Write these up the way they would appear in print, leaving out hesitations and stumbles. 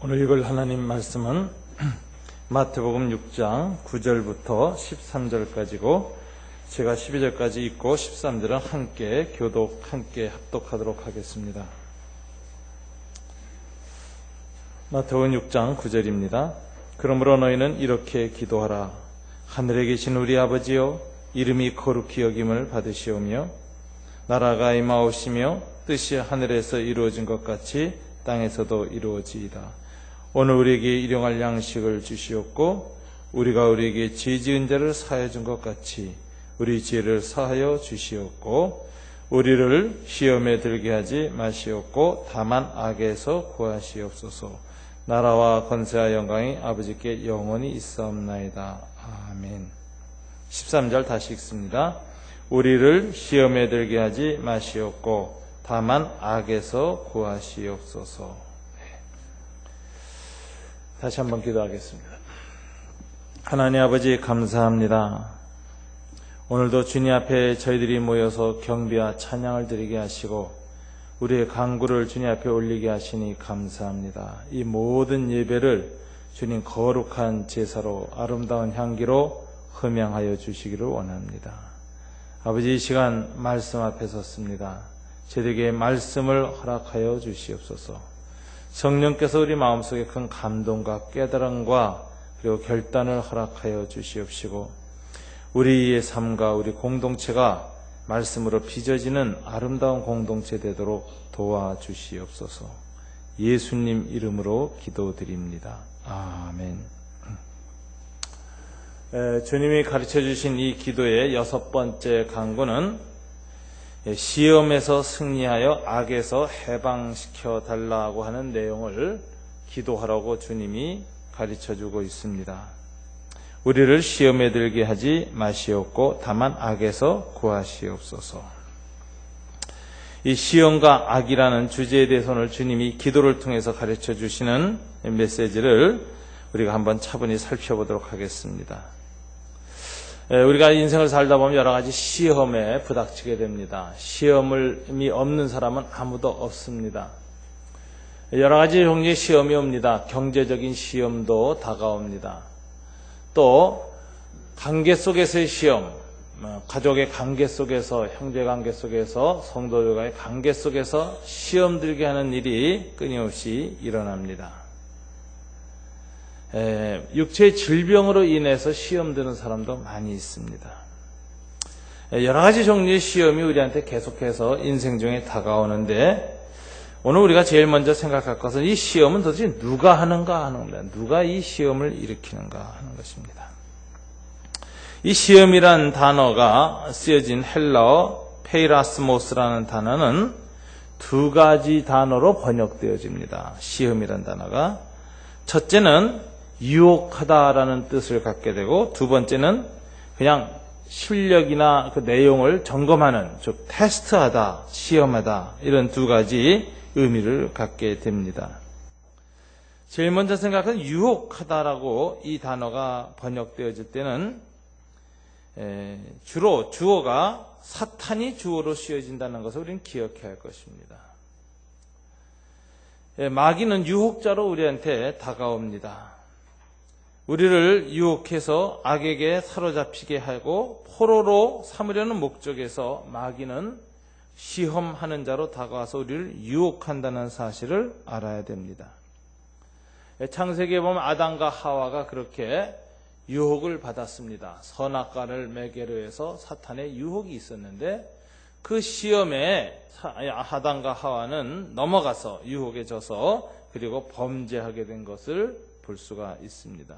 오늘 읽을 하나님 말씀은 마태복음 6장 9절부터 13절까지고 제가 12절까지 읽고 13절은 함께 합독하도록 하겠습니다. 마태복음 6장 9절입니다. 그러므로 너희는 이렇게 기도하라. 하늘에 계신 우리 아버지여, 이름이 거룩히 여김을 받으시오며 나라가 임하오시며 뜻이 하늘에서 이루어진 것 같이 땅에서도 이루어지이다. 오늘 우리에게 일용할 양식을 주시옵고 우리가 우리에게 죄 지은 자를 사하여 준 것 같이 우리 죄를 사하여 주시옵고 우리를 시험에 들게 하지 마시옵고 다만 악에서 구하시옵소서. 나라와 권세와 영광이 아버지께 영원히 있사옵나이다. 아멘. 13절 다시 읽습니다. 우리를 시험에 들게 하지 마시옵고 다만 악에서 구하시옵소서. 다시 한번 기도하겠습니다. 하나님 아버지, 감사합니다. 오늘도 주님 앞에 저희들이 모여서 경배와 찬양을 드리게 하시고 우리의 간구를 주님 앞에 올리게 하시니 감사합니다. 이 모든 예배를 주님 거룩한 제사로 아름다운 향기로 흠양하여 주시기를 원합니다. 아버지, 이 시간 말씀 앞에 섰습니다. 저에게 말씀을 허락하여 주시옵소서. 성령께서 우리 마음속에 큰 감동과 깨달음과 그리고 결단을 허락하여 주시옵시고 우리의 삶과 우리 공동체가 말씀으로 빚어지는 아름다운 공동체 되도록 도와주시옵소서. 예수님 이름으로 기도드립니다. 아멘. 주님이 가르쳐 주신 이 기도의 6번째 간구는 시험에서 승리하여 악에서 해방시켜 달라고 하는 내용을 기도하라고 주님이 가르쳐주고 있습니다. 우리를 시험에 들게 하지 마시옵고 다만 악에서 구하시옵소서. 이 시험과 악이라는 주제에 대해서 오늘 주님이 기도를 통해서 가르쳐주시는 메시지를 우리가 한번 차분히 살펴보도록 하겠습니다. 우리가 인생을 살다 보면 여러 가지 시험에 부닥치게 됩니다. 시험이 없는 사람은 아무도 없습니다. 여러 가지 종류의 시험이 옵니다. 경제적인 시험도 다가옵니다. 또 관계 속에서의 시험, 가족의 관계 속에서, 형제 관계 속에서, 성도들과의 관계 속에서 시험 들게 하는 일이 끊임없이 일어납니다. 육체의 질병으로 인해서 시험 드는 사람도 많이 있습니다. 여러 가지 종류의 시험이 우리한테 계속해서 인생 중에 다가오는데 오늘 우리가 제일 먼저 생각할 것은 이 시험은 도대체 누가 하는가 하는 겁니다. 누가 이 시험을 일으키는가 하는 것입니다. 이 시험이란 단어가 쓰여진 헬라어 페이라스모스라는 단어는 두 가지 단어로 번역되어집니다. 시험이란 단어가 첫째는 유혹하다라는 뜻을 갖게 되고 두 번째는 그냥 실력이나 그 내용을 점검하는, 즉 테스트하다, 시험하다 이런 두 가지 의미를 갖게 됩니다. 제일 먼저 생각하는 유혹하다라고 이 단어가 번역되어질 때는 주로 주어가 사탄이 주어로 쓰여진다는 것을 우리는 기억해야 할 것입니다. 마귀는 유혹자로 우리한테 다가옵니다. 우리를 유혹해서 악에게 사로잡히게 하고 포로로 삼으려는 목적에서 마귀는 시험하는 자로 다가와서 우리를 유혹한다는 사실을 알아야 됩니다. 창세기에 보면 아담과 하와가 그렇게 유혹을 받았습니다. 선악과를 매개로 해서 사탄의 유혹이 있었는데 그 시험에 아담과 하와는 넘어가서 유혹에 져서 그리고 범죄하게 된 것을 볼 수가 있습니다.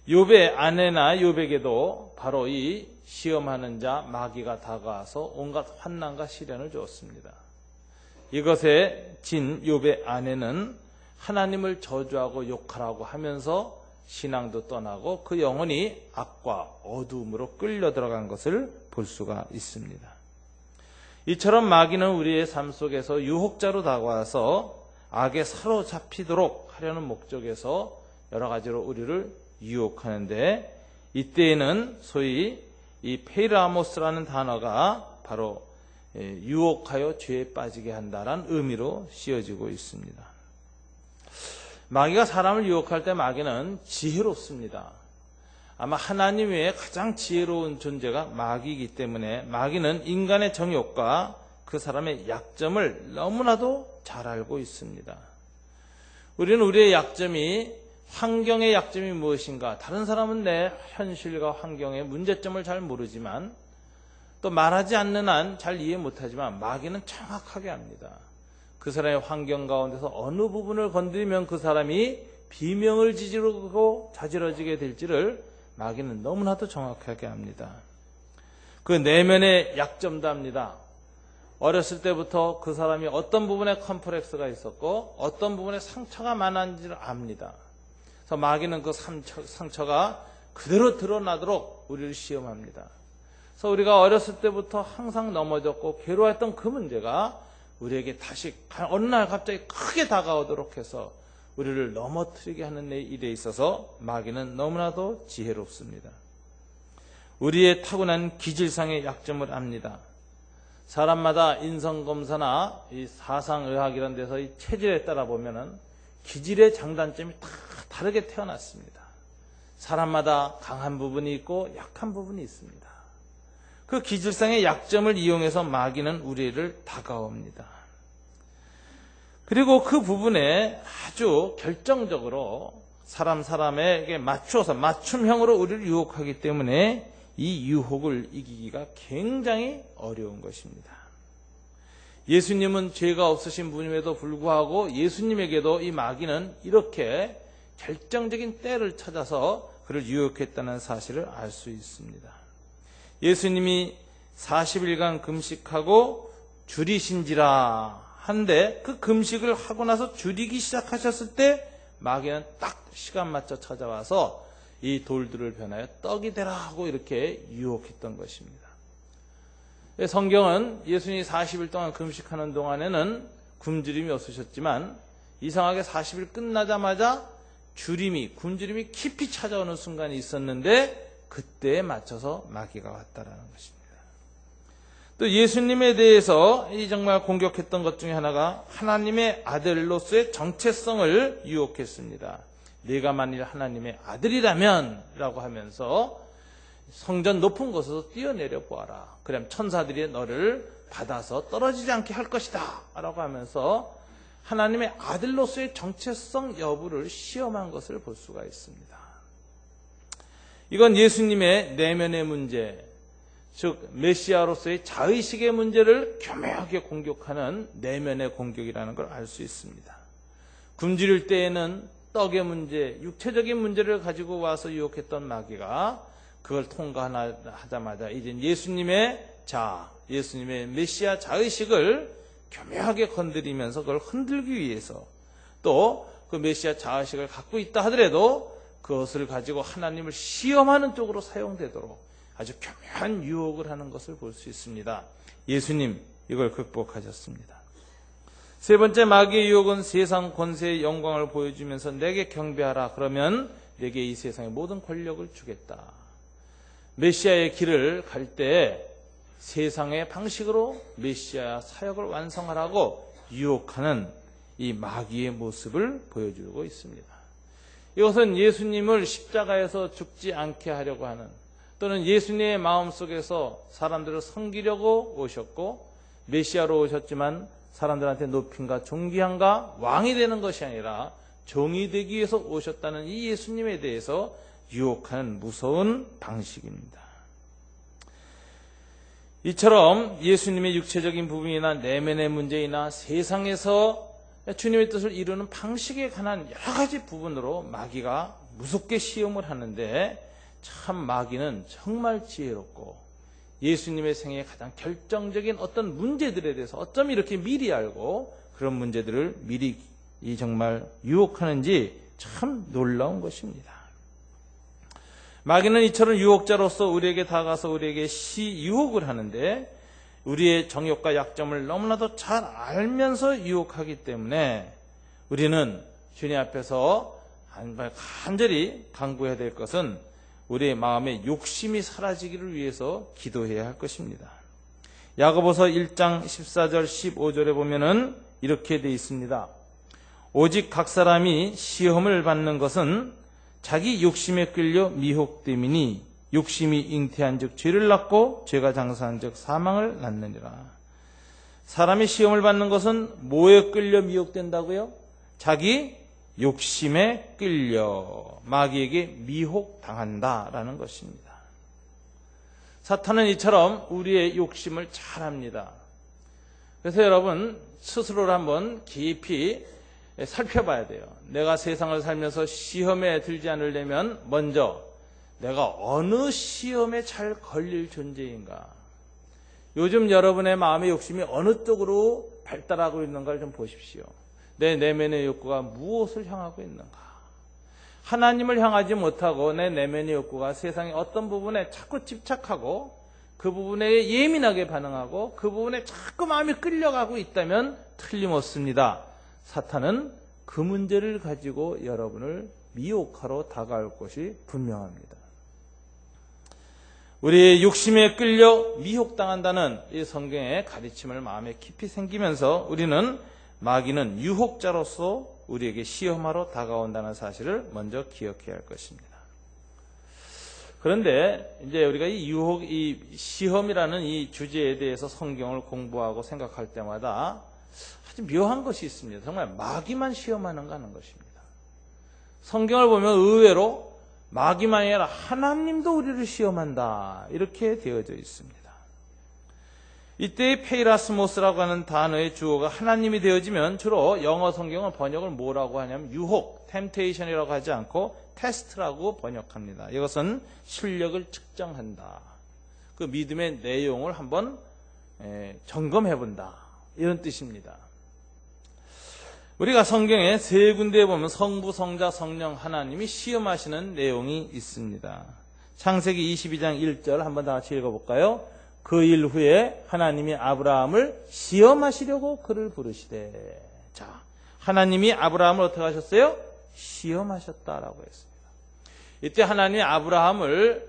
욥의 아내나 욥에게도 바로 이 시험하는 자 마귀가 다가와서 온갖 환난과 시련을 주었습니다. 이것에 진 욥의 아내는 하나님을 저주하고 욕하라고 하면서 신앙도 떠나고 그 영혼이 악과 어두움으로 끌려 들어간 것을 볼 수가 있습니다. 이처럼 마귀는 우리의 삶 속에서 유혹자로 다가와서 악에 사로잡히도록 하려는 목적에서 여러 가지로 우리를 유혹하는데 이때에는 소위 이 페이라모스라는 단어가 바로 유혹하여 죄에 빠지게 한다라는 의미로 쓰여지고 있습니다. 마귀가 사람을 유혹할 때 마귀는 지혜롭습니다. 아마 하나님 외에 가장 지혜로운 존재가 마귀이기 때문에 마귀는 인간의 정욕과 그 사람의 약점을 너무나도 잘 알고 있습니다. 우리는 우리의 약점이 환경의 약점이 무엇인가, 다른 사람은 내 현실과 환경의 문제점을 잘 모르지만 또 말하지 않는 한 잘 이해 못하지만 마귀는 정확하게 압니다. 그 사람의 환경 가운데서 어느 부분을 건드리면 그 사람이 비명을 지르고 자지러지게 될지를 마귀는 너무나도 정확하게 압니다. 그 내면의 약점도 압니다. 어렸을 때부터 그 사람이 어떤 부분에 컴플렉스가 있었고 어떤 부분에 상처가 많았는지를 압니다. 그래서 마귀는 그 상처가 그대로 드러나도록 우리를 시험합니다. 그래서 우리가 어렸을 때부터 항상 넘어졌고 괴로워했던 그 문제가 우리에게 다시 어느 날 갑자기 크게 다가오도록 해서 우리를 넘어뜨리게 하는 일에 있어서 마귀는 너무나도 지혜롭습니다. 우리의 타고난 기질상의 약점을 압니다. 사람마다 인성검사나 이 사상의학 이런 데서 이 체질에 따라 보면은 기질의 장단점이 다 다르게 태어났습니다. 사람마다 강한 부분이 있고 약한 부분이 있습니다. 그 기질상의 약점을 이용해서 마귀는 우리를 다가옵니다. 그리고 그 부분에 아주 결정적으로 사람에게 맞춰서 맞춤형으로 우리를 유혹하기 때문에 이 유혹을 이기기가 굉장히 어려운 것입니다. 예수님은 죄가 없으신 분임에도 불구하고 예수님에게도 이 마귀는 이렇게 결정적인 때를 찾아서 그를 유혹했다는 사실을 알 수 있습니다. 예수님이 40일간 금식하고 줄이신지라 한데 그 금식을 하고 나서 줄이기 시작하셨을 때 마귀는 딱 시간 맞춰 찾아와서 이 돌들을 변하여 떡이 되라 하고 이렇게 유혹했던 것입니다. 성경은 예수님이 40일 동안 금식하는 동안에는 굶주림이 없으셨지만 이상하게 40일 끝나자마자 굶주림이 깊이 찾아오는 순간이 있었는데 그때에 맞춰서 마귀가 왔다라는 것입니다. 또 예수님에 대해서 이 정말 공격했던 것 중에 하나가 하나님의 아들로서의 정체성을 유혹했습니다. 네가 만일 하나님의 아들이라면 라고 하면서 성전 높은 곳에서 뛰어내려 보아라. 그럼 천사들이 너를 받아서 떨어지지 않게 할 것이다 라고 하면서 하나님의 아들로서의 정체성 여부를 시험한 것을 볼 수가 있습니다. 이건 예수님의 내면의 문제, 즉 메시아로서의 자의식의 문제를 교묘하게 공격하는 내면의 공격이라는 걸 알 수 있습니다. 굶주릴 때에는 떡의 문제, 육체적인 문제를 가지고 와서 유혹했던 마귀가 그걸 통과하자마자 이제 예수님의 메시아 자의식을 교묘하게 건드리면서 그걸 흔들기 위해서 또 그 메시아 자의식을 갖고 있다 하더라도 그것을 가지고 하나님을 시험하는 쪽으로 사용되도록 아주 교묘한 유혹을 하는 것을 볼 수 있습니다. 예수님 이걸 극복하셨습니다. 세 번째 마귀의 유혹은 세상 권세의 영광을 보여주면서 내게 경배하라. 그러면 내게 이 세상의 모든 권력을 주겠다. 메시아의 길을 갈 때 세상의 방식으로 메시아 사역을 완성하라고 유혹하는 이 마귀의 모습을 보여주고 있습니다. 이것은 예수님을 십자가에서 죽지 않게 하려고 하는 또는 예수님의 마음속에서 사람들을 섬기려고 오셨고 메시아로 오셨지만 사람들한테 높임과 존귀함과 왕이 되는 것이 아니라 종이 되기 위해서 오셨다는 이 예수님에 대해서 유혹하는 무서운 방식입니다. 이처럼 예수님의 육체적인 부분이나 내면의 문제이나 세상에서 주님의 뜻을 이루는 방식에 관한 여러 가지 부분으로 마귀가 무섭게 시험을 하는데 참 마귀는 정말 지혜롭고 예수님의 생애에 가장 결정적인 어떤 문제들에 대해서 어쩜 이렇게 미리 알고 그런 문제들을 미리 정말 유혹하는지 참 놀라운 것입니다. 마귀는 이처럼 유혹자로서 우리에게 다가가서 우리에게 유혹을 하는데 우리의 정욕과 약점을 너무나도 잘 알면서 유혹하기 때문에 우리는 주님 앞에서 간절히 간구해야 될 것은 우리의 마음의 욕심이 사라지기를 위해서 기도해야 할 것입니다. 야고보서 1장 14절 15절에 보면은 이렇게 되어 있습니다. 오직 각 사람이 시험을 받는 것은 자기 욕심에 끌려 미혹됨이니 욕심이 잉태한 즉 죄를 낳고 죄가 장사한 즉 사망을 낳느니라. 사람이 시험을 받는 것은 뭐에 끌려 미혹된다고요? 자기 욕심에 끌려 마귀에게 미혹당한다라는 것입니다. 사탄은 이처럼 우리의 욕심을 잘 압니다. 그래서 여러분 스스로를 한번 깊이 살펴봐야 돼요. 내가 세상을 살면서 시험에 들지 않으려면 먼저 내가 어느 시험에 잘 걸릴 존재인가. 요즘 여러분의 마음의 욕심이 어느 쪽으로 발달하고 있는가를 좀 보십시오. 내 내면의 욕구가 무엇을 향하고 있는가. 하나님을 향하지 못하고 내 내면의 욕구가 세상의 어떤 부분에 자꾸 집착하고 그 부분에 예민하게 반응하고 그 부분에 자꾸 마음이 끌려가고 있다면 틀림없습니다. 사탄은 그 문제를 가지고 여러분을 미혹하러 다가올 것이 분명합니다. 우리의 욕심에 끌려 미혹당한다는 이 성경의 가르침을 마음에 깊이 새기면서 우리는 마귀는 유혹자로서 우리에게 시험하러 다가온다는 사실을 먼저 기억해야 할 것입니다. 그런데 이제 우리가 이 시험이라는 이 주제에 대해서 성경을 공부하고 생각할 때마다 아주 묘한 것이 있습니다. 정말 마귀만 시험하는가 하는 것입니다. 성경을 보면 의외로 마귀만이 아니라 하나님도 우리를 시험한다 이렇게 되어져 있습니다. 이때 페이라스모스라고 하는 단어의 주어가 하나님이 되어지면 주로 영어 성경은 번역을 뭐라고 하냐면 유혹, 템테이션이라고 하지 않고 테스트라고 번역합니다. 이것은 실력을 측정한다. 그 믿음의 내용을 한번 점검해본다 이런 뜻입니다. 우리가 성경에 세 군데에 보면 성부, 성자, 성령 하나님이 시험하시는 내용이 있습니다. 창세기 22장 1절 한번 다 같이 읽어볼까요? 그 일 후에 하나님이 아브라함을 시험하시려고 그를 부르시되. 자, 하나님이 아브라함을 어떻게 하셨어요? 시험하셨다라고 했습니다. 이때 하나님이 아브라함을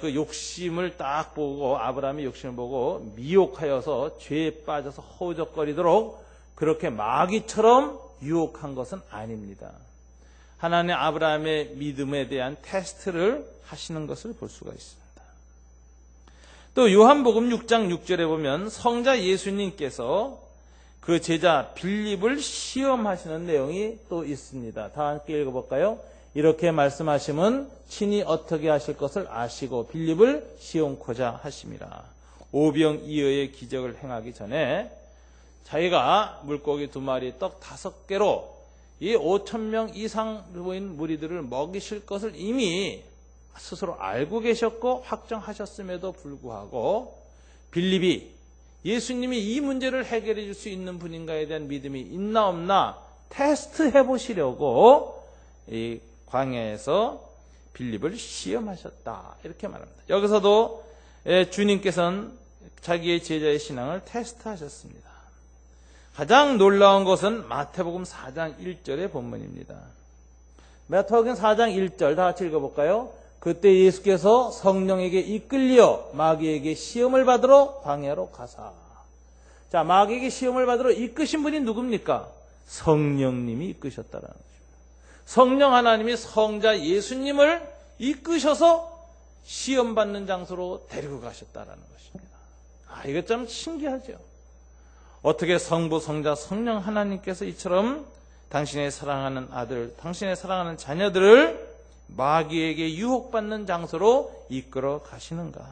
그 욕심을 딱 보고 아브라함의 욕심을 보고 미혹하여서 죄에 빠져서 허우적거리도록 그렇게 마귀처럼 유혹한 것은 아닙니다. 하나님 아브라함의 믿음에 대한 테스트를 하시는 것을 볼 수가 있습니다. 또 요한복음 6장 6절에 보면 성자 예수님께서 그 제자 빌립을 시험하시는 내용이 또 있습니다. 다 함께 읽어볼까요? 이렇게 말씀하시면 친히 어떻게 하실 것을 아시고 빌립을 시험코자 하심이라. 오병이어의 기적을 행하기 전에 자기가 물고기 2마리 떡 5개로 이 5,000명 이상 모인 무리들을 먹이실 것을 이미 스스로 알고 계셨고 확정하셨음에도 불구하고 빌립이 예수님이 이 문제를 해결해 줄 수 있는 분인가에 대한 믿음이 있나 없나 테스트해 보시려고 이 광야에서 빌립을 시험하셨다 이렇게 말합니다. 여기서도 주님께서는 자기의 제자의 신앙을 테스트하셨습니다. 가장 놀라운 것은 마태복음 4장 1절의 본문입니다. 마태복음 4장 1절 다 같이 읽어볼까요? 그때 예수께서 성령에게 이끌려 마귀에게 시험을 받으러 광야로 가사. 자, 마귀에게 시험을 받으러 이끄신 분이 누굽니까? 성령님이 이끄셨다라는 것입니다. 성령 하나님이 성자 예수님을 이끄셔서 시험받는 장소로 데리고 가셨다라는 것입니다. 이거 참 신기하죠. 어떻게 성부, 성자, 성령 하나님께서 이처럼 당신의 사랑하는 아들, 당신의 사랑하는 자녀들을 마귀에게 유혹받는 장소로 이끌어 가시는가?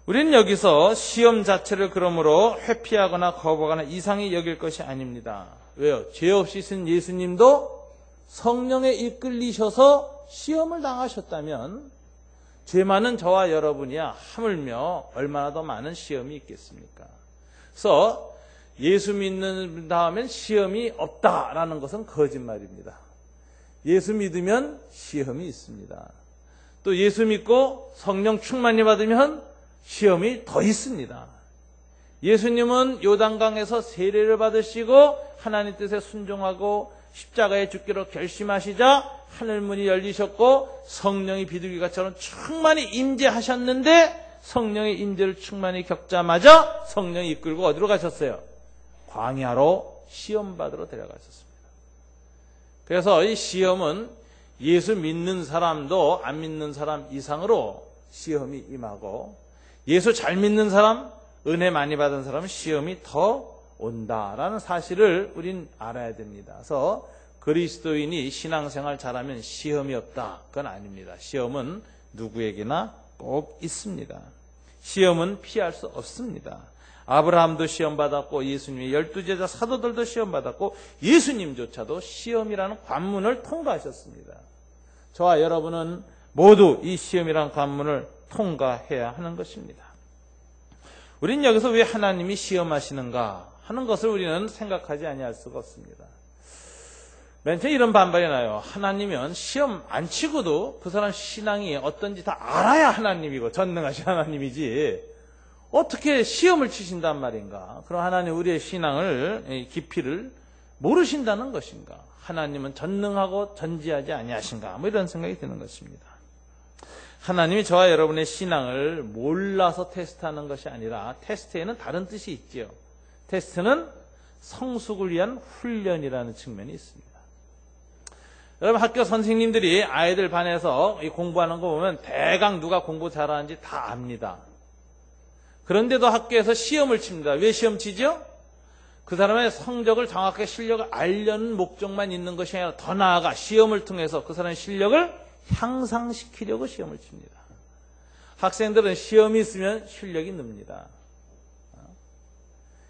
우리는 여기서 시험 자체를 그러므로 회피하거나 거부하거나 이상히 여길 것이 아닙니다. 왜요? 죄 없이 쓴 예수님도 성령에 이끌리셔서 시험을 당하셨다면 죄 많은 저와 여러분이야 하물며 얼마나 더 많은 시험이 있겠습니까? 그래서 예수 믿는 다음엔 시험이 없다라는 것은 거짓말입니다. 예수 믿으면 시험이 있습니다. 또 예수 믿고 성령 충만히 받으면 시험이 더 있습니다. 예수님은 요단강에서 세례를 받으시고 하나님 뜻에 순종하고 십자가에 죽기로 결심하시자 하늘문이 열리셨고 성령이 비둘기같처럼 충만히 임재하셨는데 성령의 임재를 충만히 겪자마자 성령이 이끌고 어디로 가셨어요? 광야로 시험받으러 데려갔었습니다. 그래서 이 시험은 예수 믿는 사람도 안 믿는 사람 이상으로 시험이 임하고, 예수 잘 믿는 사람, 은혜 많이 받은 사람은 시험이 더 온다라는 사실을 우린 알아야 됩니다. 그래서 그리스도인이 신앙생활 잘하면 시험이 없다, 그건 아닙니다. 시험은 누구에게나 꼭 있습니다. 시험은 피할 수 없습니다. 아브라함도 시험받았고, 예수님의 12제자 사도들도 시험받았고, 예수님조차도 시험이라는 관문을 통과하셨습니다. 저와 여러분은 모두 이 시험이라는 관문을 통과해야 하는 것입니다. 우린 여기서 왜 하나님이 시험하시는가 하는 것을 우리는 생각하지 아니할 수가 없습니다. 맨 처음에 이런 반발이 나요. 하나님은 시험 안 치고도 그 사람 신앙이 어떤지 다 알아야 하나님이고 전능하신 하나님이지 어떻게 시험을 치신단 말인가? 그럼 하나님 우리의 신앙을 깊이를 모르신다는 것인가? 하나님은 전능하고 전지하지 아니하신가? 뭐 이런 생각이 드는 것입니다. 하나님이 저와 여러분의 신앙을 몰라서 테스트하는 것이 아니라, 테스트에는 다른 뜻이 있지요. 테스트는 성숙을 위한 훈련이라는 측면이 있습니다. 여러분, 학교 선생님들이 아이들 반에서 공부하는 거 보면 대강 누가 공부 잘하는지 다 압니다. 그런데도 학교에서 시험을 칩니다. 왜 시험 치죠? 그 사람의 성적을 정확하게 실력을 알려는 목적만 있는 것이 아니라 더 나아가 시험을 통해서 그 사람의 실력을 향상시키려고 시험을 칩니다. 학생들은 시험이 있으면 실력이 늡니다.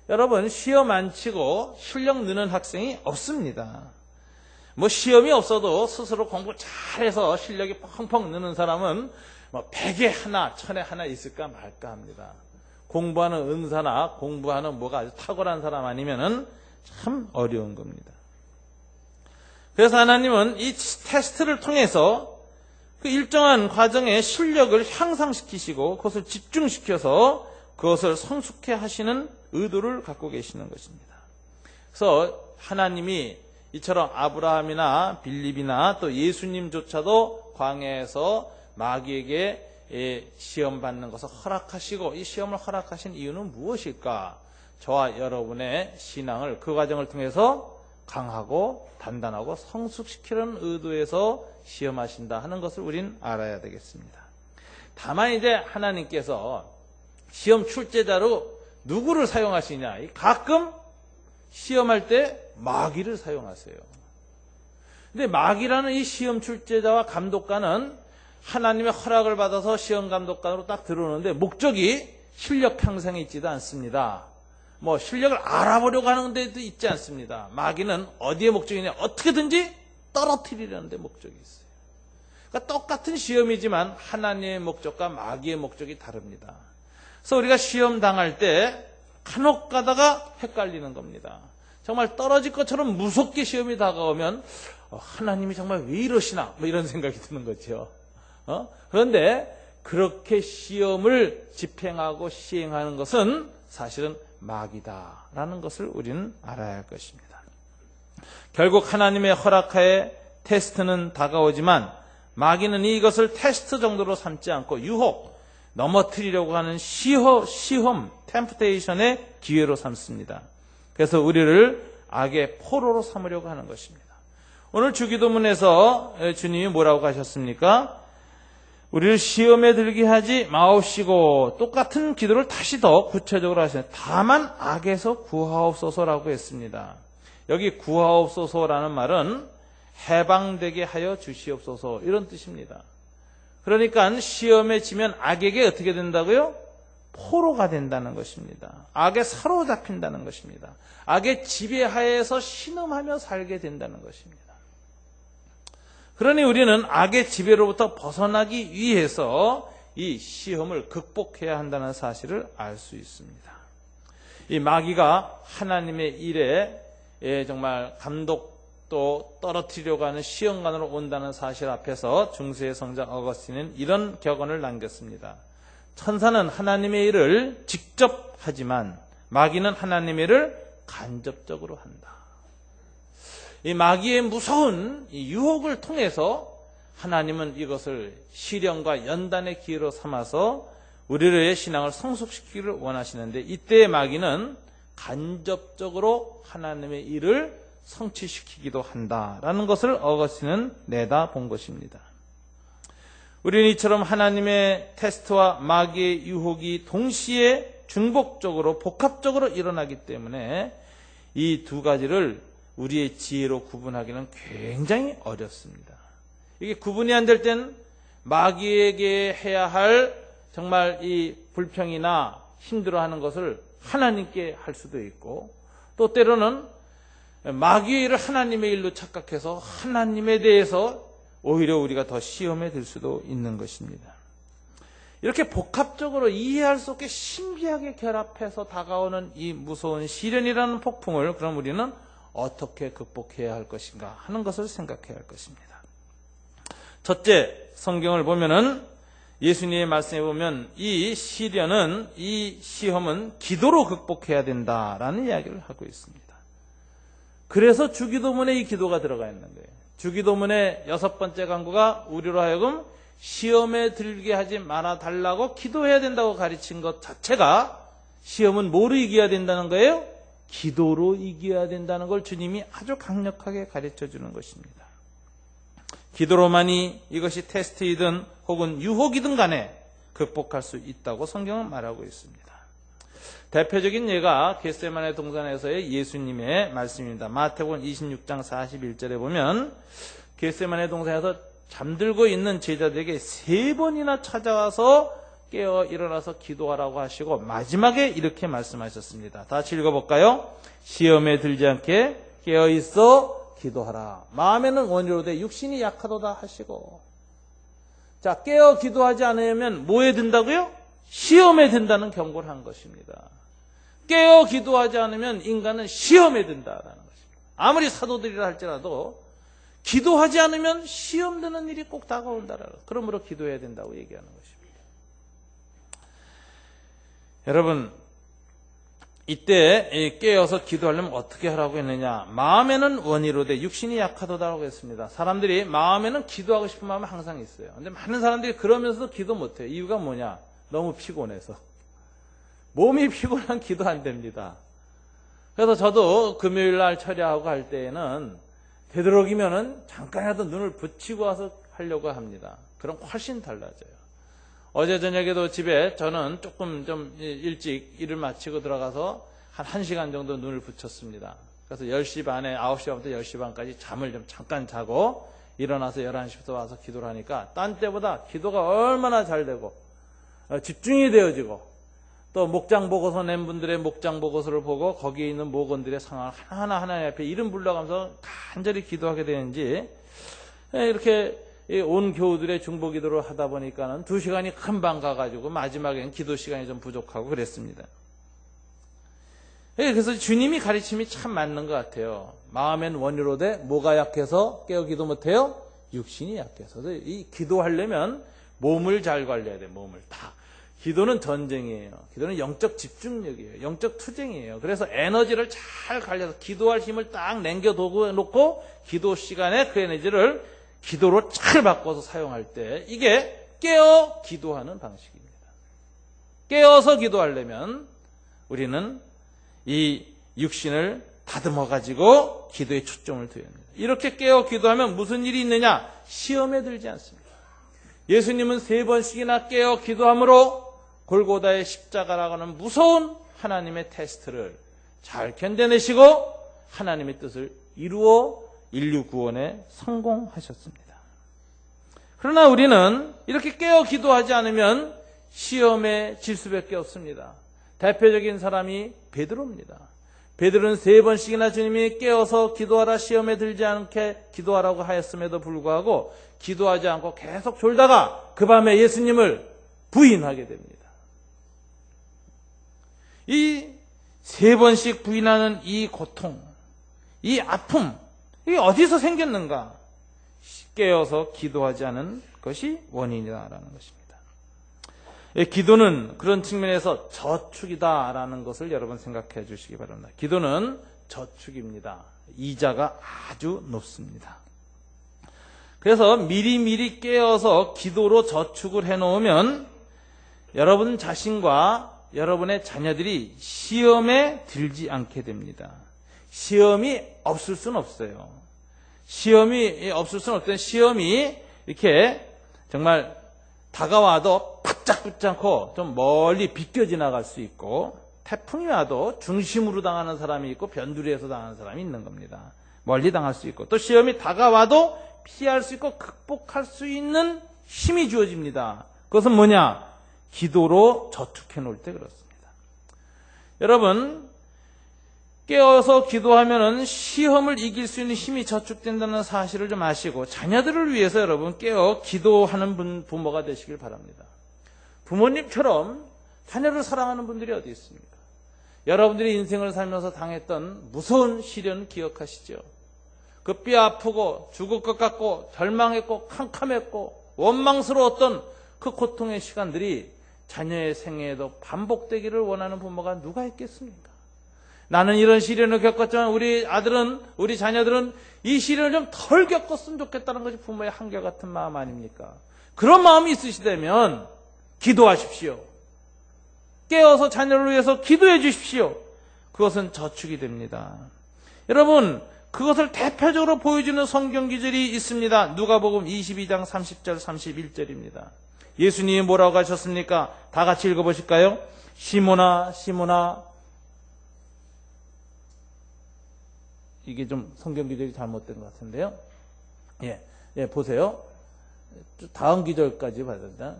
여러분, 시험 안 치고 실력 느는 학생이 없습니다. 뭐 시험이 없어도 스스로 공부 잘해서 실력이 펑펑 느는 사람은 뭐 100에 하나, 1000에 하나 있을까 말까 합니다. 공부하는 은사나 공부하는 뭐가 아주 탁월한 사람 아니면은 참 어려운 겁니다. 그래서 하나님은 이 테스트를 통해서 그 일정한 과정의 실력을 향상시키시고 그것을 집중시켜서 그것을 성숙해 하시는 의도를 갖고 계시는 것입니다. 그래서 하나님이 이처럼 아브라함이나 빌립이나 또 예수님조차도 광야에서 마귀에게 시험 받는 것을 허락하시고, 이 시험을 허락하신 이유는 무엇일까? 저와 여러분의 신앙을 그 과정을 통해서 강하고 단단하고 성숙시키는 의도에서 시험하신다 하는 것을 우린 알아야 되겠습니다. 다만 이제 하나님께서 시험 출제자로 누구를 사용하시냐? 가끔 시험할 때 마귀를 사용하세요. 근데 마귀라는 이 시험 출제자와 감독관은 하나님의 허락을 받아서 시험 감독관으로 딱 들어오는데 목적이 실력 향상에 있지도 않습니다. 뭐 실력을 알아보려고 하는 데도 있지 않습니다. 마귀는 어디에 목적이냐? 어떻게든지 떨어뜨리려는 데 목적이 있어요. 그러니까 똑같은 시험이지만 하나님의 목적과 마귀의 목적이 다릅니다. 그래서 우리가 시험 당할 때 간혹 가다가 헷갈리는 겁니다. 정말 떨어질 것처럼 무섭게 시험이 다가오면 하나님이 정말 왜 이러시나? 뭐 이런 생각이 드는 거죠. 그런데 그렇게 시험을 집행하고 시행하는 것은 사실은 마귀다라는 것을 우리는 알아야 할 것입니다. 결국 하나님의 허락하에 테스트는 다가오지만 마귀는 이것을 테스트 정도로 삼지 않고 유혹, 넘어뜨리려고 하는 시험, 템프테이션의 기회로 삼습니다. 그래서 우리를 악의 포로로 삼으려고 하는 것입니다. 오늘 주기도문에서 주님이 뭐라고 하셨습니까? 우리를 시험에 들게 하지 마옵시고, 똑같은 기도를 다시 더 구체적으로 하시네요. 다만 악에서 구하옵소서라고 했습니다. 여기 구하옵소서라는 말은 해방되게 하여 주시옵소서 이런 뜻입니다. 그러니까 시험에 지면 악에게 어떻게 된다고요? 포로가 된다는 것입니다. 악에 사로잡힌다는 것입니다. 악의 지배하에서 신음하며 살게 된다는 것입니다. 그러니 우리는 악의 지배로부터 벗어나기 위해서 이 시험을 극복해야 한다는 사실을 알 수 있습니다. 이 마귀가 하나님의 일에 정말 감독도 떨어뜨리려고 하는 시험관으로 온다는 사실 앞에서 중세의 성자 어거스틴은 이런 격언을 남겼습니다. 천사는 하나님의 일을 직접 하지만 마귀는 하나님의 일을 간접적으로 한다. 이 마귀의 무서운 이 유혹을 통해서 하나님은 이것을 시련과 연단의 기회로 삼아서 우리의 신앙을 성숙시키기를 원하시는데, 이때의 마귀는 간접적으로 하나님의 일을 성취시키기도 한다라는 것을 어거스틴은 내다본 것입니다. 우리는 이처럼 하나님의 테스트와 마귀의 유혹이 동시에 중복적으로 복합적으로 일어나기 때문에 이 두 가지를 우리의 지혜로 구분하기는 굉장히 어렵습니다. 이게 구분이 안 될 땐 마귀에게 해야 할 정말 이 불평이나 힘들어하는 것을 하나님께 할 수도 있고, 또 때로는 마귀의 일을 하나님의 일로 착각해서 하나님에 대해서 오히려 우리가 더 시험에 들 수도 있는 것입니다. 이렇게 복합적으로 이해할 수 없게 신비하게 결합해서 다가오는 이 무서운 시련이라는 폭풍을 그럼 우리는 어떻게 극복해야 할 것인가 하는 것을 생각해야 할 것입니다. 첫째, 성경을 보면은 예수님의 말씀에 보면 이 시련은, 이 시험은 기도로 극복해야 된다라는 이야기를 하고 있습니다. 그래서 주기도문에 이 기도가 들어가 있는 거예요. 주기도문의 6번째 강구가 우리로 하여금 시험에 들게 하지 말아 달라고 기도해야 된다고 가르친 것 자체가 시험은 뭐로 이겨야 된다는 거예요? 기도로 이겨야 된다는 걸 주님이 아주 강력하게 가르쳐 주는 것입니다. 기도로만이 이것이 테스트이든 혹은 유혹이든 간에 극복할 수 있다고 성경은 말하고 있습니다. 대표적인 예가 겟세마네 동산에서의 예수님의 말씀입니다. 마태복음 26장 41절에 보면 겟세마네 동산에서 잠들고 있는 제자들에게 3번이나 찾아와서 깨어 일어나서 기도하라고 하시고 마지막에 이렇게 말씀하셨습니다. 다 같이 읽어볼까요? 시험에 들지 않게 깨어 있어 기도하라. 마음에는 원이로되 육신이 약하도다 하시고. 자, 깨어 기도하지 않으면 뭐에 든다고요? 시험에 든다는 경고를 한 것입니다. 깨어 기도하지 않으면 인간은 시험에 든다라는 것입니다. 아무리 사도들이라 할지라도 기도하지 않으면 시험 드는 일이 꼭 다가온다라는, 그러므로 기도해야 된다고 얘기하는 것입니다. 여러분, 이때 깨어서 기도하려면 어떻게 하라고 했느냐? 마음에는 원이로되 육신이 약하도다라고 했습니다. 사람들이 마음에는 기도하고 싶은 마음이 항상 있어요. 근데 많은 사람들이 그러면서도 기도 못해요. 이유가 뭐냐? 너무 피곤해서. 몸이 피곤한 기도 안 됩니다. 그래서 저도 금요일날 철야하고 할 때에는 되도록이면은 잠깐이라도 눈을 붙이고 와서 하려고 합니다. 그럼 훨씬 달라져요. 어제 저녁에도 집에 저는 조금 좀 일찍 일을 마치고 들어가서 한 1시간 정도 눈을 붙였습니다. 그래서 10시 반에 9시부터 10시 반까지 잠을 좀 잠깐 자고 일어나서 11시부터 와서 기도를 하니까 딴 때보다 기도가 얼마나 잘 되고 집중이 되어지고, 또 목장 보고서 낸 분들의 목장 보고서를 보고 거기에 있는 목원들의 상황을 하나하나 하나님 앞에 이름 불러가면서 간절히 기도하게 되는지, 이렇게 온 교우들의 중보 기도를 하다 보니까는 2시간이 금방 가가지고 마지막엔 기도 시간이 좀 부족하고 그랬습니다. 그래서 주님이 가르침이 참 맞는 것 같아요. 마음엔 원이로되 뭐가 약해서 깨어 기도 못해요? 육신이 약해서. 이 기도하려면 몸을 잘 관리해야 돼요. 몸을 다. 기도는 전쟁이에요. 기도는 영적 집중력이에요. 영적 투쟁이에요. 그래서 에너지를 잘 관리해서 기도할 힘을 딱 남겨놓고 기도 시간에 그 에너지를 기도로 잘 바꿔서 사용할 때 이게 깨어 기도하는 방식입니다. 깨어서 기도하려면 우리는 이 육신을 다듬어 가지고 기도에 초점을 둬야 합니다. 이렇게 깨어 기도하면 무슨 일이 있느냐? 시험에 들지 않습니다. 예수님은 3번씩이나 깨어 기도함으로 골고다의 십자가라고 하는 무서운 하나님의 테스트를 잘 견뎌내시고 하나님의 뜻을 이루어 인류 구원에 성공하셨습니다. 그러나 우리는 이렇게 깨어 기도하지 않으면 시험에 질 수밖에 없습니다. 대표적인 사람이 베드로입니다. 베드로는 3번씩이나 주님이 깨어서 기도하라, 시험에 들지 않게 기도하라고 하였음에도 불구하고 기도하지 않고 계속 졸다가 그 밤에 예수님을 부인하게 됩니다. 이 3번씩 부인하는 이 고통, 이 아픔, 이게 어디서 생겼는가? 깨어서 기도하지 않은 것이 원인이다라는 것입니다. 기도는 그런 측면에서 저축이다라는 것을 여러분 생각해 주시기 바랍니다. 기도는 저축입니다. 이자가 아주 높습니다. 그래서 미리미리 깨어서 기도로 저축을 해놓으면 여러분 자신과 여러분의 자녀들이 시험에 들지 않게 됩니다. 시험이 없을 수는 없어요. 시험이 없을 수는 없던 시험이 이렇게 정말 다가와도 바짝 붙지 않고 좀 멀리 비껴 지나갈 수 있고, 태풍이 와도 중심으로 당하는 사람이 있고 변두리에서 당하는 사람이 있는 겁니다. 멀리 당할 수 있고, 또 시험이 다가와도 피할 수 있고 극복할 수 있는 힘이 주어집니다. 그것은 뭐냐? 기도로 저축해 놓을 때 그렇습니다. 여러분, 깨어서 기도하면은 시험을 이길 수 있는 힘이 저축된다는 사실을 좀 아시고, 자녀들을 위해서 여러분 깨어 기도하는 부모가 되시길 바랍니다. 부모님처럼 자녀를 사랑하는 분들이 어디 있습니까? 여러분들이 인생을 살면서 당했던 무서운 시련 기억하시죠? 그 뼈 아프고 죽을 것 같고 절망했고 캄캄했고 원망스러웠던 그 고통의 시간들이 자녀의 생애에도 반복되기를 원하는 부모가 누가 있겠습니까? 나는 이런 시련을 겪었지만 우리 아들은, 우리 자녀들은 이 시련을 좀 덜 겪었으면 좋겠다는 것이 부모의 한결같은 마음 아닙니까? 그런 마음이 있으시다면 기도하십시오. 깨어서 자녀를 위해서 기도해 주십시오. 그것은 저축이 됩니다. 여러분, 그것을 대표적으로 보여주는 성경 기절이 있습니다. 누가복음 22장 30절 31절입니다. 예수님이 뭐라고 하셨습니까? 다 같이 읽어보실까요? 시몬아 시몬아, 이게 좀 성경 기절이 잘못된 것 같은데요. 예, 보세요. 다음 기절까지 봐야 된다.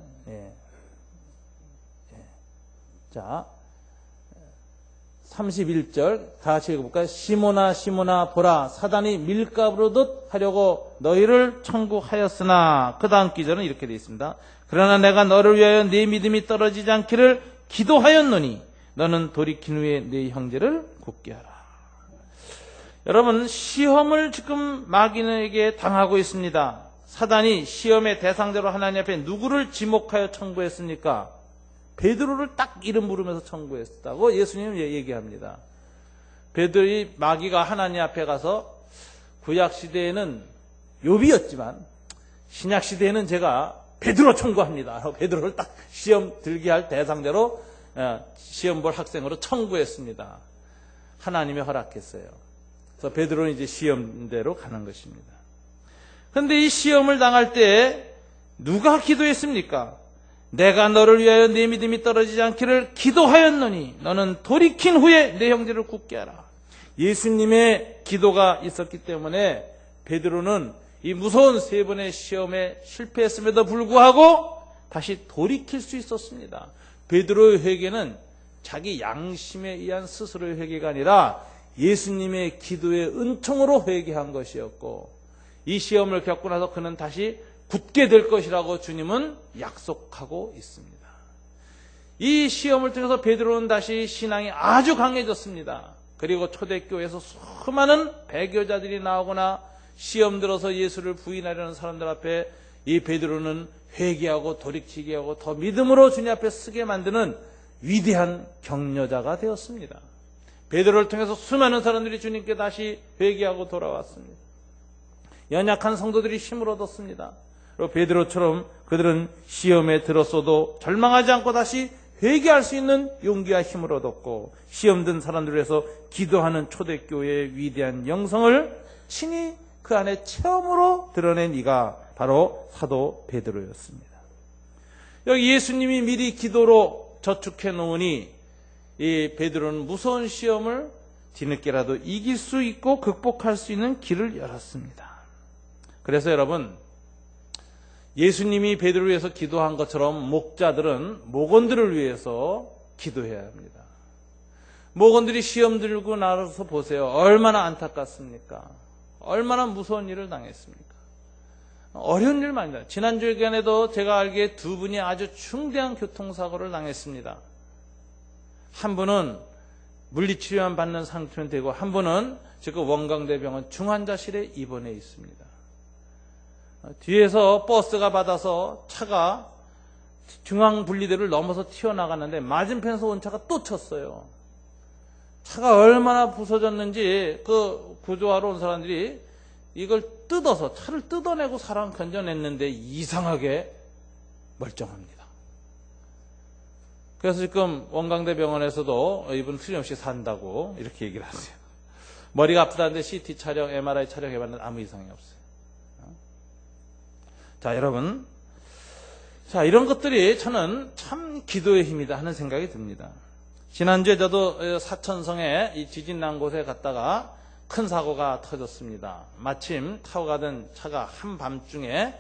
자, 31절 다 같이 읽어볼까요? 시몬아 시몬아 보라, 사단이 밀가루듯 하려고 너희를 청구하였으나, 그 다음 기절은 이렇게 되어 있습니다. 그러나 내가 너를 위하여 네 믿음이 떨어지지 않기를 기도하였노니 너는 돌이킨 후에 네 형제를 굳게 하라. 여러분, 시험을 지금 마귀에게 당하고 있습니다. 사단이 시험의 대상자로 하나님 앞에 누구를 지목하여 청구했습니까? 베드로를 딱 이름 부르면서 청구했다고 예수님은 얘기합니다. 베드로의 마귀가 하나님 앞에 가서, 구약 시대에는 욥이었지만 신약 시대에는 제가 베드로 청구합니다. 베드로를 딱 시험 들게 할 대상자로, 시험 볼 학생으로 청구했습니다. 하나님이 허락했어요. 그래서 베드로는 이제 시험대로 가는 것입니다. 그런데 이 시험을 당할 때 누가 기도했습니까? 내가 너를 위하여 네 믿음이 떨어지지 않기를 기도하였노니 너는 돌이킨 후에 내 형제를 굳게 하라. 예수님의 기도가 있었기 때문에 베드로는 이 무서운 세 번의 시험에 실패했음에도 불구하고 다시 돌이킬 수 있었습니다. 베드로의 회개는 자기 양심에 의한 스스로의 회개가 아니라 예수님의 기도의 은총으로 회개한 것이었고, 이 시험을 겪고 나서 그는 다시 굳게 될 것이라고 주님은 약속하고 있습니다. 이 시험을 통해서 베드로는 다시 신앙이 아주 강해졌습니다. 그리고 초대교회에서 수많은 배교자들이 나오거나 시험 들어서 예수를 부인하려는 사람들 앞에 이 베드로는 회개하고 돌이키게 하고 더 믿음으로 주님 앞에 서게 만드는 위대한 격려자가 되었습니다. 베드로를 통해서 수많은 사람들이 주님께 다시 회개하고 돌아왔습니다. 연약한 성도들이 힘을 얻었습니다. 그리고 베드로처럼 그들은 시험에 들었어도 절망하지 않고 다시 회개할 수 있는 용기와 힘을 얻었고, 시험 든 사람들을 위해서 기도하는 초대교회의 위대한 영성을 친히 그 안에 체험으로 드러낸 이가 바로 사도 베드로였습니다. 여기 예수님이 미리 기도로 저축해 놓으니 이 베드로는 무서운 시험을 뒤늦게라도 이길 수 있고 극복할 수 있는 길을 열었습니다. 그래서 여러분, 예수님이 베드로를 위해서 기도한 것처럼 목자들은 목원들을 위해서 기도해야 합니다. 목원들이 시험 들고 나서 보세요. 얼마나 안타깝습니까? 얼마나 무서운 일을 당했습니까? 어려운 일 많이 당했습니다. 지난주 시간에도 제가 알기에 두 분이 아주 중대한 교통사고를 당했습니다. 한 분은 물리치료만 받는 상태는 되고, 한 분은 지금 원광대병원 중환자실에 입원해 있습니다. 뒤에서 버스가 받아서 차가 중앙분리대를 넘어서 튀어나갔는데 맞은편에서 온 차가 또 쳤어요. 차가 얼마나 부서졌는지 그 구조하러 온 사람들이 이걸 뜯어서, 차를 뜯어내고 사람 건져냈는데 이상하게 멀쩡합니다. 그래서 지금 원광대 병원에서도 이분 틀림없이 산다고 이렇게 얘기를 하세요. 머리가 아프다는데 CT 촬영, MRI 촬영해봤는데 아무 이상이 없어요. 자, 여러분. 자, 이런 것들이 저는 참 기도의 힘이다 하는 생각이 듭니다. 지난주에 저도 사천성에 이 지진 난 곳에 갔다가 큰 사고가 터졌습니다. 마침 타고 가던 차가 한밤중에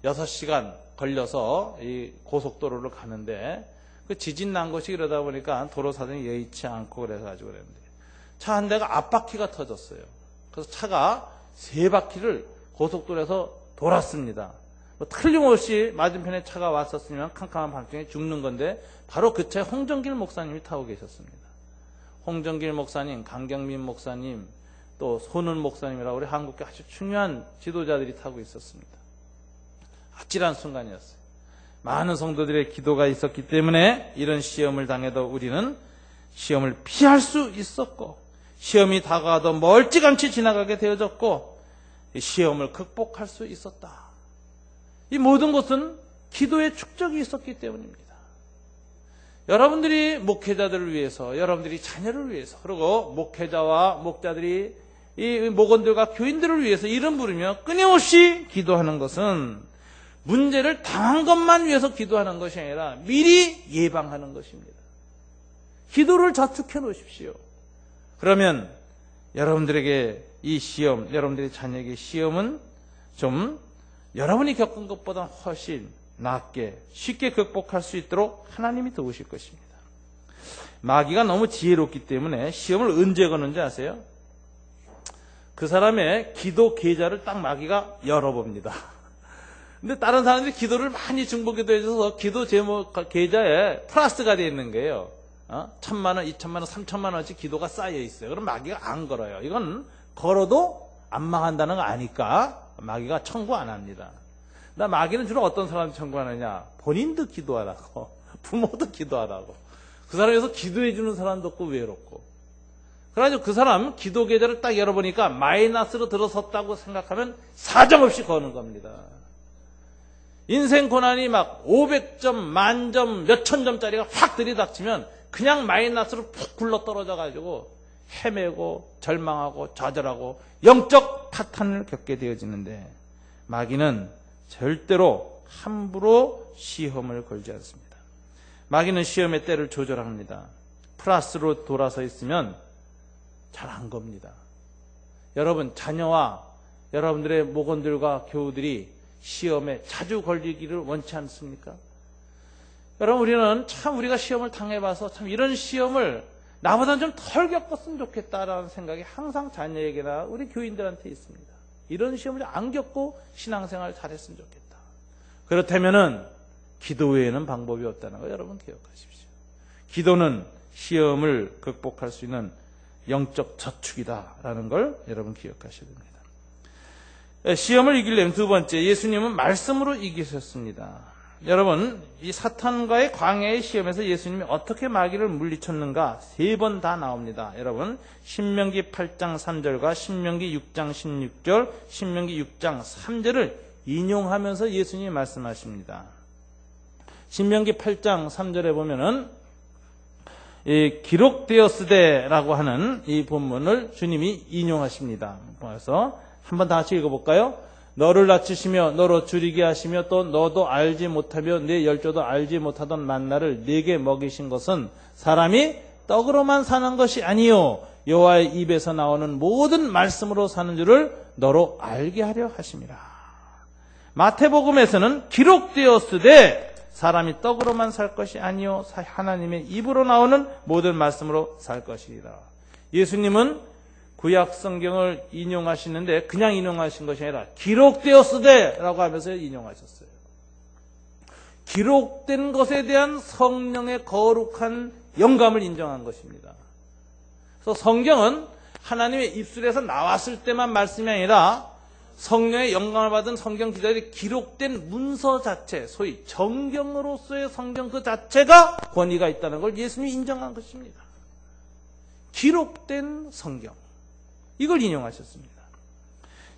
6시간 걸려서 이 고속도로를 가는데 그 지진 난 곳이 이러다 보니까 도로 사정이 여의치 않고 그래가지고 그랬는데 차 한 대가 앞바퀴가 터졌어요. 그래서 차가 3바퀴를 고속도로에서 돌았습니다. 뭐 틀림없이 맞은편에 차가 왔었으면 캄캄한 밤중에 죽는 건데 바로 그 차에 홍정길 목사님이 타고 계셨습니다. 홍정길 목사님, 강경민 목사님, 또 손은 목사님이라고 우리 한국계 아주 중요한 지도자들이 타고 있었습니다. 아찔한 순간이었어요. 많은 성도들의 기도가 있었기 때문에 이런 시험을 당해도 우리는 시험을 피할 수 있었고 시험이 다가와도 멀찌감치 지나가게 되어졌고 시험을 극복할 수 있었다. 이 모든 것은 기도의 축적이 있었기 때문입니다. 여러분들이 목회자들을 위해서, 여러분들이 자녀를 위해서, 그리고 목회자와 목자들이 이 목원들과 교인들을 위해서 이름 부르며 끊임없이 기도하는 것은 문제를 당한 것만 위해서 기도하는 것이 아니라 미리 예방하는 것입니다. 기도를 저축해 놓으십시오. 그러면 여러분들에게 이 시험, 여러분들의 자녀에게 시험은 좀 여러분이 겪은 것보다 훨씬 낫게 쉽게 극복할 수 있도록 하나님이 도우실 것입니다. 마귀가 너무 지혜롭기 때문에 시험을 언제 거는지 아세요? 그 사람의 기도 계좌를 딱 마귀가 열어봅니다. 근데 다른 사람들이 기도를 많이 중보기도 해줘서 기도 제목 계좌에 플러스가 되어 있는 거예요. 1,000만 원, 2,000만 원, 3,000만 원어치 기도가 쌓여 있어요. 그럼 마귀가 안 걸어요. 이건 걸어도 안 망한다는 거 아니까 마귀가 청구 안 합니다. 나 마귀는 주로 어떤 사람이 청구하느냐? 본인도 기도하라고, 부모도 기도하라고. 그 사람에서 기도해 주는 사람도 없고 외롭고. 그래가지고 그 사람 기도 계좌를 딱 열어보니까 마이너스로 들어섰다고 생각하면 사정없이 거는 겁니다. 인생 고난이 막 500점, 만점, 몇천 점짜리가 확 들이닥치면 그냥 마이너스로 푹 굴러 떨어져가지고 헤매고 절망하고 좌절하고 영적 파탄을 겪게 되어지는데 마귀는 절대로 함부로 시험을 걸지 않습니다. 마귀는 시험의 때를 조절합니다. 플러스로 돌아서 있으면 잘 안 겁니다. 여러분 자녀와 여러분들의 목원들과 교우들이 시험에 자주 걸리기를 원치 않습니까? 여러분 우리는 참 우리가 시험을 당해봐서 참 이런 시험을 나보다는 좀 덜 겪었으면 좋겠다라는 생각이 항상 자녀에게나 우리 교인들한테 있습니다. 이런 시험을 안 겪고 신앙생활 잘했으면 좋겠다. 그렇다면은 기도 외에는 방법이 없다는 거 여러분 기억하십시오. 기도는 시험을 극복할 수 있는 영적 저축이다라는 걸 여러분 기억하셔야 됩니다. 시험을 이기려면 두 번째, 예수님은 말씀으로 이기셨습니다. 여러분, 이 사탄과의 광야의 시험에서 예수님이 어떻게 마귀를 물리쳤는가 3번 다 나옵니다. 여러분, 신명기 8장 3절과 신명기 6장 16절, 신명기 6장 3절을 인용하면서 예수님이 말씀하십니다. 신명기 8장 3절에 보면은 이 기록되었으되라고 하는 이 본문을 주님이 인용하십니다. 그래서 한번 다 같이 읽어볼까요? 너를 낮추시며 너로 줄이게 하시며 또 너도 알지 못하며 내 열조도 알지 못하던 만나를 네게 먹이신 것은 사람이 떡으로만 사는 것이 아니요 여호와의 입에서 나오는 모든 말씀으로 사는 줄을 너로 알게 하려 하심이라. 마태복음에서는 기록되었으되 사람이 떡으로만 살 것이 아니요 하나님의 입으로 나오는 모든 말씀으로 살 것이라. 예수님은 구약 성경을 인용하시는데 그냥 인용하신 것이 아니라 기록되었으되라고 하면서 인용하셨어요. 기록된 것에 대한 성령의 거룩한 영감을 인정한 것입니다. 그래서 성경은 하나님의 입술에서 나왔을 때만 말씀이 아니라 성령의 영감을 받은 성경 기자들이 기록된 문서 자체, 소위 정경으로서의 성경 그 자체가 권위가 있다는 걸 예수님이 인정한 것입니다. 기록된 성경. 이걸 인용하셨습니다.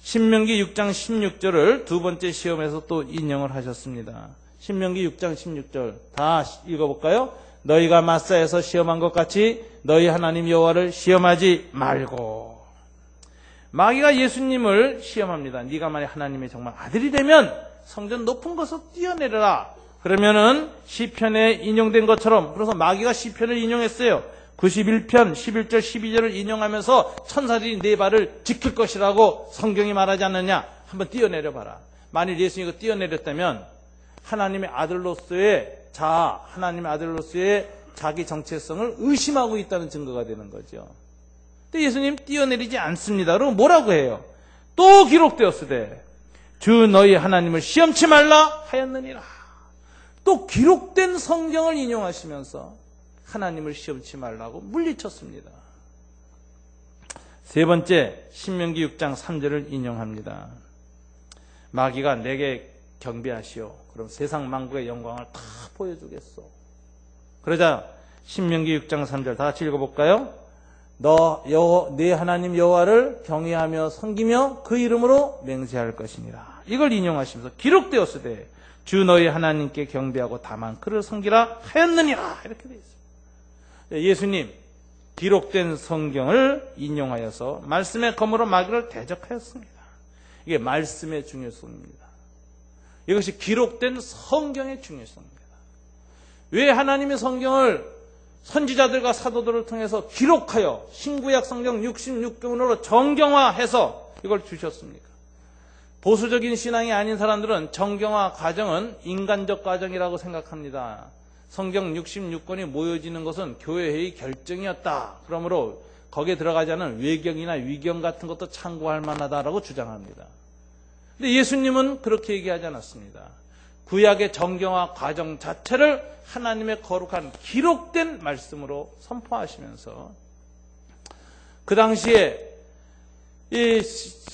신명기 6장 16절을 두 번째 시험에서 또 인용을 하셨습니다. 신명기 6장 16절 다 읽어볼까요? 너희가 마사에서 시험한 것 같이 너희 하나님 여호와를 시험하지 말고. 마귀가 예수님을 시험합니다. 네가 만약 하나님의 정말 아들이 되면 성전 높은 곳으로 뛰어내려라. 그러면은 시편에 인용된 것처럼, 그래서 마귀가 시편을 인용했어요. 91편 11절 12절을 인용하면서 천사들이 네 발을 지킬 것이라고 성경이 말하지 않느냐. 한번 뛰어내려 봐라. 만일 예수님이 뛰어내렸다면 하나님의 아들로서의 자아, 하나님의 아들로서의 자기 정체성을 의심하고 있다는 증거가 되는 거죠. 근데 예수님 뛰어내리지 않습니다. 그럼 뭐라고 해요? 또 기록되었으되 주 너희 하나님을 시험치 말라 하였느니라. 또 기록된 성경을 인용하시면서 하나님을 시험치 말라고 물리쳤습니다. 세 번째, 신명기 6장 3절을 인용합니다. 마귀가 내게 경배하시오. 그럼 세상 만국의 영광을 다 보여주겠소. 그러자 신명기 6장 3절 다 같이 읽어볼까요? 내 하나님 여호와를 경외하며 섬기며 그 이름으로 맹세할 것이니라. 이걸 인용하시면서 기록되었으되 주 너희 하나님께 경배하고 다만 그를 섬기라 하였느니라. 이렇게 되어 있습니다. 예수님 기록된 성경을 인용하여서 말씀의 검으로 마귀를 대적하였습니다. 이게 말씀의 중요성입니다. 이것이 기록된 성경의 중요성입니다. 왜 하나님의 성경을 선지자들과 사도들을 통해서 기록하여 신구약 성경 66권으로 정경화해서 이걸 주셨습니까? 보수적인 신앙이 아닌 사람들은 정경화 과정은 인간적 과정이라고 생각합니다. 성경 66권이 모여지는 것은 교회의 결정이었다. 그러므로 거기에 들어가지 않은 외경이나 위경 같은 것도 참고할 만하다라고 주장합니다. 근데 예수님은 그렇게 얘기하지 않았습니다. 구약의 정경화 과정 자체를 하나님의 거룩한 기록된 말씀으로 선포하시면서 그 당시에 이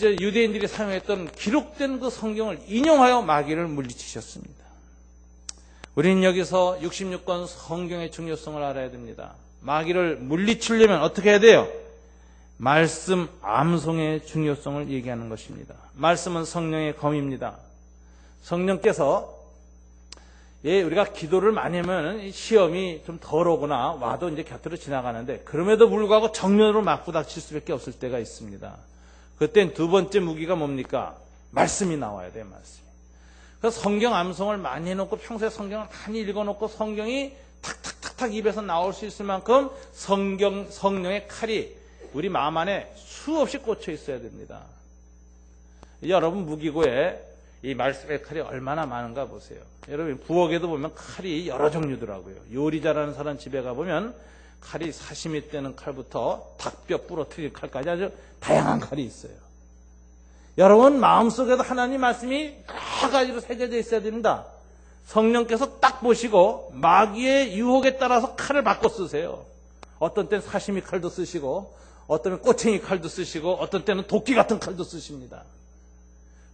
유대인들이 사용했던 기록된 그 성경을 인용하여 마귀를 물리치셨습니다. 우리는 여기서 66권 성경의 중요성을 알아야 됩니다. 마귀를 물리치려면 어떻게 해야 돼요? 말씀 암송의 중요성을 얘기하는 것입니다. 말씀은 성령의 검입니다. 성령께서 우리가 기도를 많이 하면 시험이 좀 덜 오거나 와도 이제 곁으로 지나가는데 그럼에도 불구하고 정면으로 맞부닥칠 수밖에 없을 때가 있습니다. 그땐 두 번째 무기가 뭡니까? 말씀이 나와야 돼요. 말씀이. 그래서 성경 암송을 많이 해놓고 평소에 성경을 많이 읽어놓고 성경이 탁탁탁탁 입에서 나올 수 있을 만큼 성령의 칼이 우리 마음 안에 수없이 꽂혀 있어야 됩니다. 여러분 무기고에 이 말씀의 칼이 얼마나 많은가 보세요. 여러분 부엌에도 보면 칼이 여러 종류더라고요. 요리 잘하는 사람 집에 가보면 칼이 사시미 떼는 칼부터 닭뼈 부러뜨릴 칼까지 아주 다양한 칼이 있어요. 여러분 마음속에도 하나님 말씀이 여러 가지로 새겨져 있어야 됩니다. 성령께서 딱 보시고 마귀의 유혹에 따라서 칼을 바꿔 쓰세요. 어떤 때는 사시미 칼도 쓰시고 어떤 때는 꼬챙이 칼도 쓰시고 어떤 때는 도끼 같은 칼도 쓰십니다.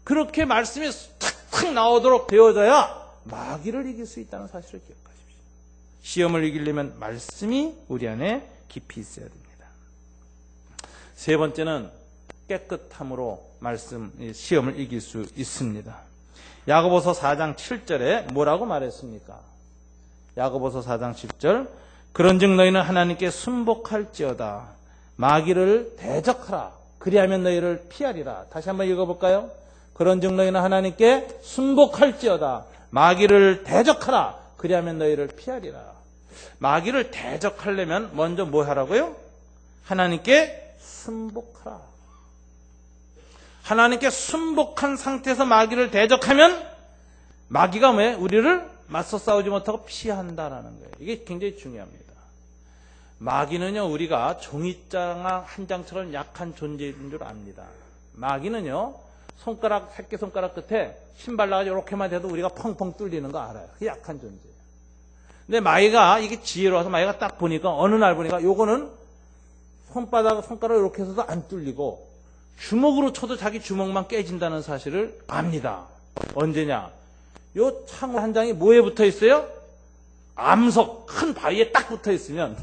그렇게 말씀이 탁탁 나오도록 되어져야 마귀를 이길 수 있다는 사실을 기억하십시오. 시험을 이기려면 말씀이 우리 안에 깊이 있어야 됩니다. 세 번째는 깨끗함으로 시험을 이길 수 있습니다. 야고보서 4장 7절에 뭐라고 말했습니까? 야고보서 4장 10절 그런즉 너희는 하나님께 순복할지어다 마귀를 대적하라 그리하면 너희를 피하리라. 다시 한번 읽어볼까요? 그런즉 너희는 하나님께 순복할지어다 마귀를 대적하라 그리하면 너희를 피하리라. 마귀를 대적하려면 먼저 뭐 하라고요? 하나님께 순복하라. 하나님께 순복한 상태에서 마귀를 대적하면 마귀가 왜 우리를 맞서 싸우지 못하고 피한다라는 거예요. 이게 굉장히 중요합니다. 마귀는요 우리가 종이장 한 장처럼 약한 존재인 줄 압니다. 마귀는요 새끼손가락 끝에 신발 나가지고 이렇게만 돼도 우리가 펑펑 뚫리는 거 알아요. 그게 약한 존재예요. 근데 마귀가 이게 지혜로워서 마귀가 딱 보니까 어느 날 보니까 요거는 손가락 이렇게 해서도 안 뚫리고 주먹으로 쳐도 자기 주먹만 깨진다는 사실을 압니다. 언제냐? 요 창 한 장이 뭐에 붙어 있어요? 암석 큰 바위에 딱 붙어 있으면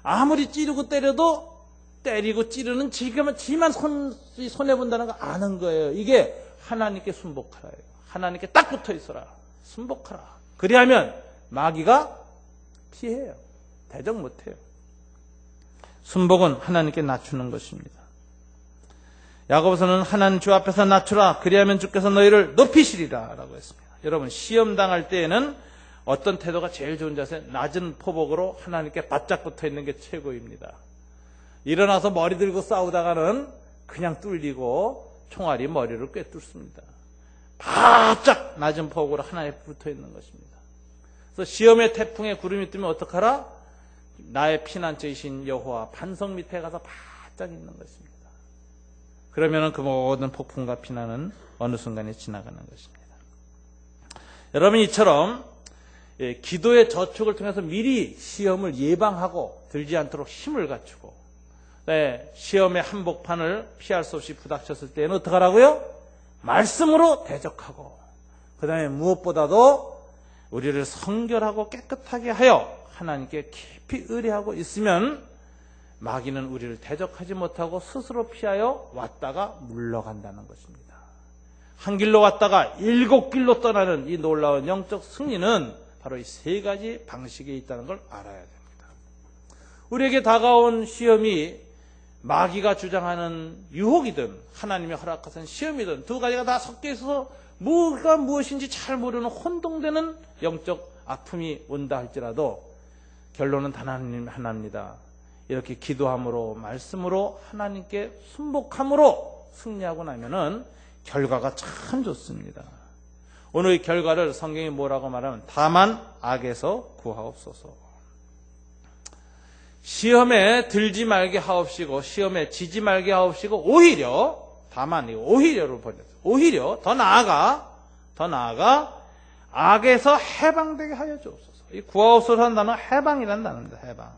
아무리 찌르고 때려도 때리고 찌르는 지만 손해 본다는 거 아는 거예요. 이게 하나님께 순복하라예요. 하나님께 딱 붙어 있어라. 순복하라. 그리하면 마귀가 피해요. 대적 못해요. 순복은 하나님께 낮추는 것입니다. 야고보서는 하나님 주 앞에서 낮추라 그리하면 주께서 너희를 높이시리라 라고 했습니다. 여러분 시험 당할 때에는 어떤 태도가 제일 좋은 자세? 낮은 포복으로 하나님께 바짝 붙어 있는 게 최고입니다. 일어나서 머리 들고 싸우다가는 그냥 뚫리고 총알이 머리를 꿰뚫습니다. 바짝 낮은 포복으로 하나님께 붙어 있는 것입니다. 그래서 시험의 태풍에 구름이 뜨면 어떡하라? 나의 피난처이신 여호와 반석 밑에 가서 바짝 있는 것입니다. 그러면 그 모든 폭풍과 피난은 어느 순간에 지나가는 것입니다. 여러분 이처럼 기도의 저촉을 통해서 미리 시험을 예방하고 들지 않도록 힘을 갖추고 시험의 한복판을 피할 수 없이 부닥쳤을 때는 어떻게 하라고요? 말씀으로 대적하고 그 다음에 무엇보다도 우리를 성결하고 깨끗하게 하여 하나님께 깊이 의뢰하고 있으면 마귀는 우리를 대적하지 못하고 스스로 피하여 왔다가 물러간다는 것입니다. 한 길로 왔다가 7길로 떠나는 이 놀라운 영적 승리는 바로 이 3가지 방식에 있다는 걸 알아야 됩니다. 우리에게 다가온 시험이 마귀가 주장하는 유혹이든 하나님이 허락하신 시험이든 2가지가 다 섞여 있어서 뭐가 무엇인지 잘 모르는 혼동되는 영적 아픔이 온다 할지라도 결론은 단 하나입니다. 이렇게 기도함으로 말씀으로 하나님께 순복함으로 승리하고 나면은 결과가 참 좋습니다. 오늘 이 결과를 성경이 뭐라고 말하면 다만 악에서 구하옵소서. 시험에 들지 말게 하옵시고 시험에 지지 말게 하옵시고 오히려 다만 오히려로 번역해요. 오히려 더 나아가 악에서 해방되게 하여 주옵소서. 이 구하옵소서라는 단어는 해방이라는 단어입니다. 해방.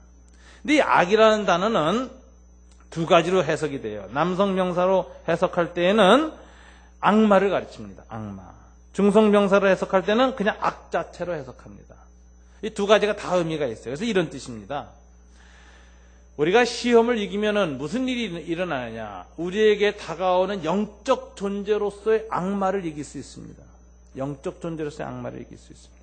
근데 이 악이라는 단어는 2가지로 해석이 돼요. 남성 명사로 해석할 때에는 악마를 가르칩니다. 악마. 중성 명사로 해석할 때는 그냥 악 자체로 해석합니다. 이 2가지가 다 의미가 있어요. 그래서 이런 뜻입니다. 우리가 시험을 이기면은 무슨 일이 일어나느냐? 우리에게 다가오는 영적 존재로서의 악마를 이길 수 있습니다. 영적 존재로서의 악마를 이길 수 있습니다.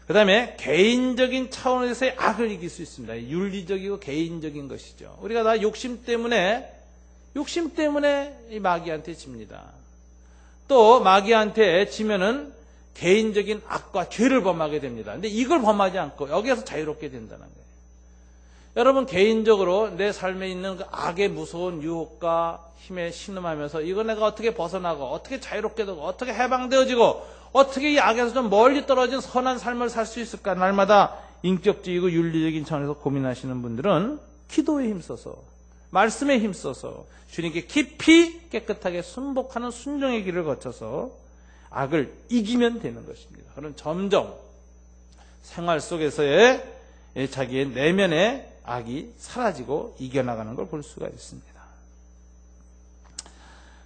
그 다음에 개인적인 차원에서의 악을 이길 수 있습니다. 윤리적이고 개인적인 것이죠. 우리가 다 욕심 때문에 이 마귀한테 집니다. 또 마귀한테 지면은 개인적인 악과 죄를 범하게 됩니다. 근데 이걸 범하지 않고 여기에서 자유롭게 된다는 거예요. 여러분 개인적으로 내 삶에 있는 그 악의 무서운 유혹과 힘에 신음하면서 이거 내가 어떻게 벗어나고 어떻게 자유롭게 되고 어떻게 해방되어지고 어떻게 이 악에서 좀 멀리 떨어진 선한 삶을 살 수 있을까? 날마다 인격적이고 윤리적인 차원에서 고민하시는 분들은 기도에 힘써서 말씀에 힘써서 주님께 깊이 깨끗하게 순복하는 순종의 길을 거쳐서 악을 이기면 되는 것입니다. 그럼 점점 생활 속에서의 자기의 내면의 악이 사라지고 이겨나가는 걸 볼 수가 있습니다.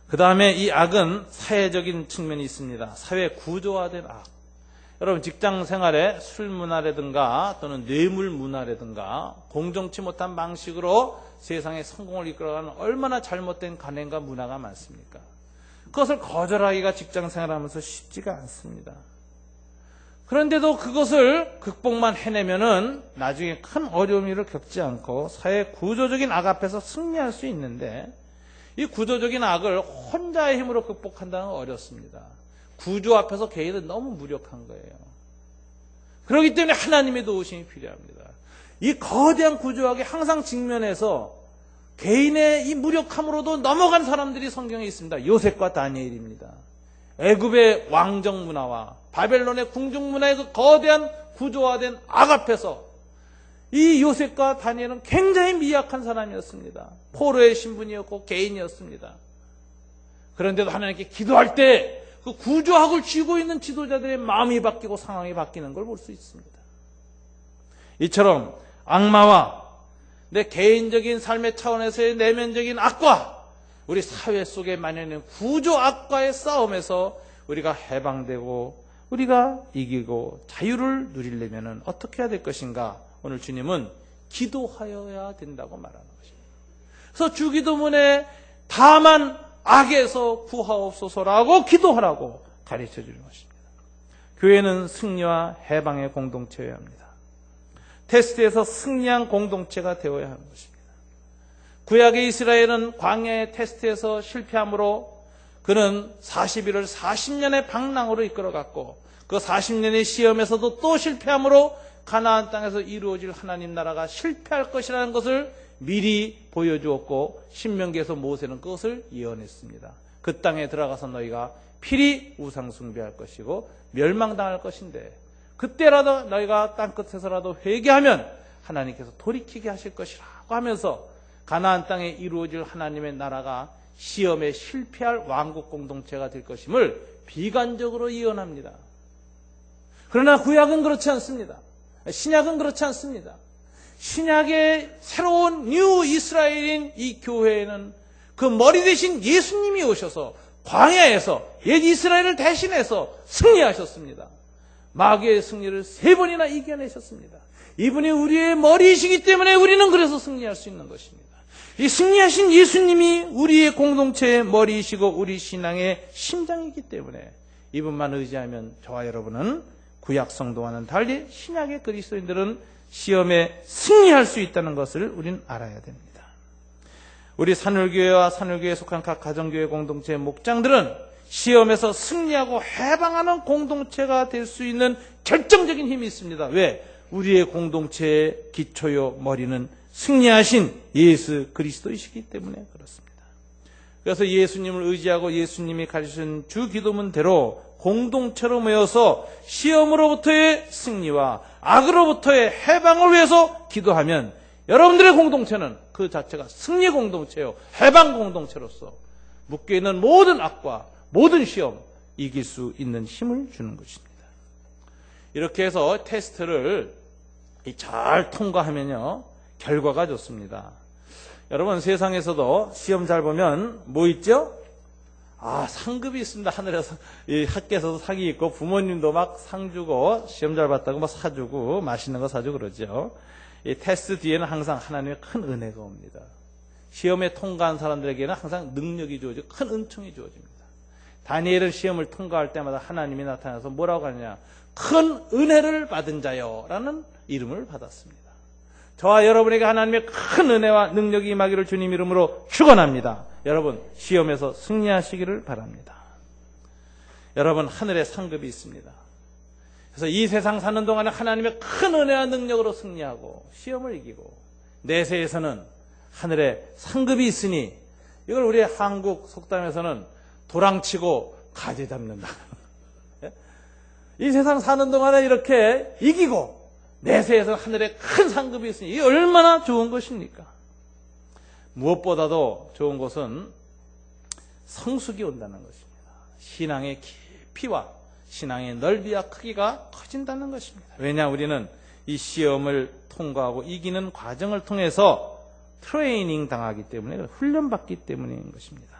그 다음에 이 악은 사회적인 측면이 있습니다. 사회 구조화된 악. 여러분 직장 생활에 술 문화라든가 또는 뇌물 문화라든가 공정치 못한 방식으로 세상의 성공을 이끌어가는 얼마나 잘못된 관행과 문화가 많습니까? 그것을 거절하기가 직장 생활하면서 쉽지가 않습니다. 그런데도 그것을 극복만 해내면은 나중에 큰 어려움을 겪지 않고 사회 구조적인 악 앞에서 승리할 수 있는데 이 구조적인 악을 혼자의 힘으로 극복한다는 건 어렵습니다. 구조 앞에서 개인은 너무 무력한 거예요. 그렇기 때문에 하나님의 도우심이 필요합니다. 이 거대한 구조악에 항상 직면해서 개인의 이 무력함으로도 넘어간 사람들이 성경에 있습니다. 요셉과 다니엘입니다. 애굽의 왕정 문화와 바벨론의 궁중 문화의 그 거대한 구조화된 악 앞에서 이 요셉과 다니엘은 굉장히 미약한 사람이었습니다. 포로의 신분이었고 개인이었습니다. 그런데도 하나님께 기도할 때 그 구조학을 쥐고 있는 지도자들의 마음이 바뀌고 상황이 바뀌는 걸 볼 수 있습니다. 이처럼 악마와 내 개인적인 삶의 차원에서의 내면적인 악과 우리 사회 속에 만연한 구조 악과의 싸움에서 우리가 해방되고 우리가 이기고 자유를 누리려면 어떻게 해야 될 것인가? 오늘 주님은 기도하여야 된다고 말하는 것입니다. 그래서 주기도문에 다만 악에서 구하옵소서라고 기도하라고 가르쳐 주는 것입니다. 교회는 승리와 해방의 공동체여야 합니다. 테스트에서 승리한 공동체가 되어야 하는 것입니다. 구약의 이스라엘은 광야의 테스트에서 실패함으로 그는 41을 40년의 방랑으로 이끌어갔고 그 40년의 시험에서도 또 실패함으로 가나안 땅에서 이루어질 하나님 나라가 실패할 것이라는 것을 미리 보여주었고 신명기에서 모세는 그것을 예언했습니다. 그 땅에 들어가서 너희가 필히 우상 숭배할 것이고 멸망당할 것인데 그때라도 너희가 땅끝에서라도 회개하면 하나님께서 돌이키게 하실 것이라고 하면서 가나안 땅에 이루어질 하나님의 나라가 시험에 실패할 왕국 공동체가 될 것임을 비관적으로 예언합니다. 그러나 구약은 그렇지 않습니다. 신약은 그렇지 않습니다. 신약의 새로운 뉴 이스라엘인 이 교회에는 그 머리 대신 예수님이 오셔서 광야에서 옛 이스라엘을 대신해서 승리하셨습니다. 마귀의 승리를 3번이나 이겨내셨습니다. 이분이 우리의 머리이시기 때문에 우리는 그래서 승리할 수 있는 것입니다. 이 승리하신 예수님이 우리의 공동체의 머리이시고 우리 신앙의 심장이기 때문에 이분만 의지하면 저와 여러분은 구약 성도와는 달리 신약의 그리스도인들은 시험에 승리할 수 있다는 것을 우리는 알아야 됩니다. 우리 산울교회와 산울교회에 속한 각 가정교회 공동체의 목장들은 시험에서 승리하고 해방하는 공동체가 될 수 있는 결정적인 힘이 있습니다. 왜? 우리의 공동체의 기초요 머리는 승리하신 예수 그리스도이시기 때문에 그렇습니다. 그래서 예수님을 의지하고 예수님이 가르치신 주 기도문대로 공동체로 모여서 시험으로부터의 승리와 악으로부터의 해방을 위해서 기도하면 여러분들의 공동체는 그 자체가 승리 공동체요 해방 공동체로서 묶여있는 모든 악과 모든 시험 이길 수 있는 힘을 주는 것입니다. 이렇게 해서 테스트를 잘 통과하면요 결과가 좋습니다. 여러분 세상에서도 시험 잘 보면 뭐 있죠? 상급이 있습니다. 하늘에서 이 학교에서도 상이 있고 부모님도 막 상 주고 시험 잘 봤다고 막 사주고 맛있는 거 사주고 그러죠. 이 테스트 뒤에는 항상 하나님의 큰 은혜가 옵니다. 시험에 통과한 사람들에게는 항상 능력이 주어지고 큰 은총이 주어집니다. 다니엘은 시험을 통과할 때마다 하나님이 나타나서 뭐라고 하느냐? 큰 은혜를 받은 자요 라는 이름을 받았습니다. 저와 여러분에게 하나님의 큰 은혜와 능력이 임하기를 주님 이름으로 축원합니다. 여러분 시험에서 승리하시기를 바랍니다. 여러분 하늘에 상급이 있습니다. 그래서 이 세상 사는 동안에 하나님의 큰 은혜와 능력으로 승리하고 시험을 이기고 내세에서는 하늘에 상급이 있으니 이걸 우리 한국 속담에서는 도랑치고 가지 잡는다. 이 세상 사는 동안에 이렇게 이기고 내세에서 하늘에 큰 상급이 있으니 이게 얼마나 좋은 것입니까? 무엇보다도 좋은 것은 성숙이 온다는 것입니다. 신앙의 깊이와 신앙의 넓이와 크기가 커진다는 것입니다. 왜냐 우리는 이 시험을 통과하고 이기는 과정을 통해서 트레이닝 당하기 때문에 훈련받기 때문인 것입니다.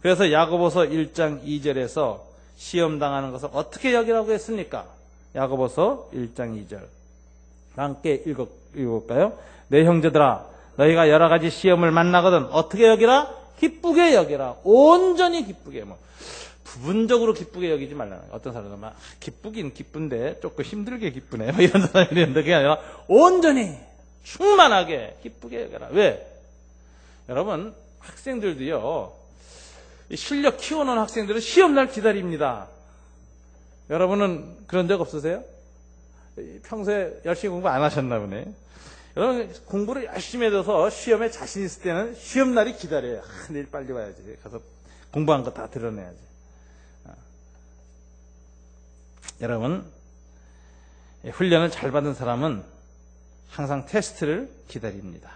그래서 야고보서 1장 2절에서 시험 당하는 것을 어떻게 여기라고 했습니까? 야고보서 1장 2절 함께 읽어볼까요? 내 형제들아 너희가 여러 가지 시험을 만나거든 어떻게 여기라? 기쁘게 여기라. 온전히 기쁘게. 부분적으로 기쁘게 여기지 말라는 거예요. 어떤 사람은 막 기쁘긴 기쁜데 조금 힘들게 기쁘네 이런 사람이 있는데 그게 아니라 온전히 충만하게 기쁘게 여기라. 왜? 여러분 학생들도요 실력 키워놓은 학생들은 시험날 기다립니다. 여러분은 그런 적 없으세요? 평소에 열심히 공부 안 하셨나 보네. 여러분 공부를 열심히 해서 시험에 자신 있을 때는 시험날이 기다려요. 내일 빨리 와야지. 가서 공부한 거 다 드러내야지. 여러분 훈련을 잘 받은 사람은 항상 테스트를 기다립니다.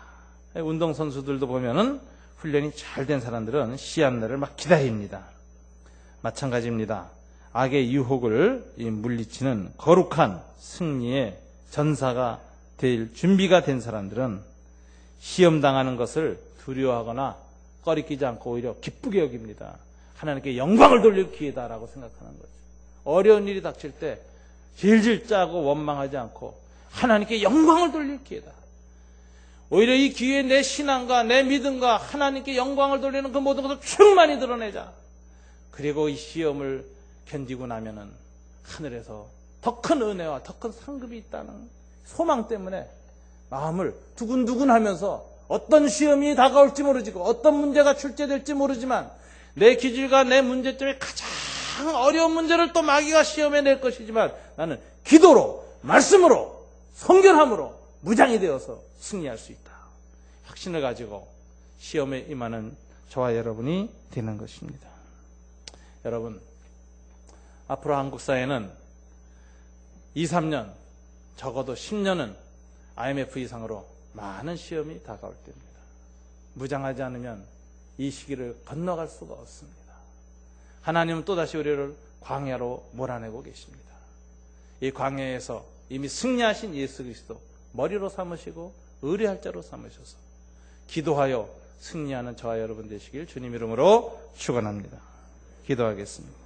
운동선수들도 보면은 훈련이 잘 된 사람들은 시합날을 막 기다립니다. 마찬가지입니다. 악의 유혹을 물리치는 거룩한 승리의 전사가 될 준비가 된 사람들은 시험 당하는 것을 두려워하거나 꺼리끼지 않고 오히려 기쁘게 여깁니다. 하나님께 영광을 돌릴 기회다라고 생각하는 거죠. 어려운 일이 닥칠 때 질질 짜고 원망하지 않고 하나님께 영광을 돌릴 기회다. 오히려 이 기회에 내 신앙과 내 믿음과 하나님께 영광을 돌리는 그 모든 것을 충만히 드러내자. 그리고 이 시험을 견디고 나면은 하늘에서 더 큰 은혜와 더 큰 상급이 있다는 소망 때문에 마음을 두근두근하면서 어떤 시험이 다가올지 모르지고 어떤 문제가 출제될지 모르지만 내 기질과 내 문제점이 가장 어려운 문제를 또 마귀가 시험에 낼 것이지만 나는 기도로, 말씀으로, 성결함으로 무장이 되어서 승리할 수 있다. 확신을 가지고 시험에 임하는 저와 여러분이 되는 것입니다. 여러분, 앞으로 한국 사회는 2, 3년, 적어도 10년은 IMF 이상으로 많은 시험이 다가올 때입니다. 무장하지 않으면 이 시기를 건너갈 수가 없습니다. 하나님은 또다시 우리를 광야로 몰아내고 계십니다. 이 광야에서 이미 승리하신 예수 그리스도 머리로 삼으시고 의뢰할 자로 삼으셔서 기도하여 승리하는 저와 여러분 되시길 주님 이름으로 축원합니다. 기도하겠습니다.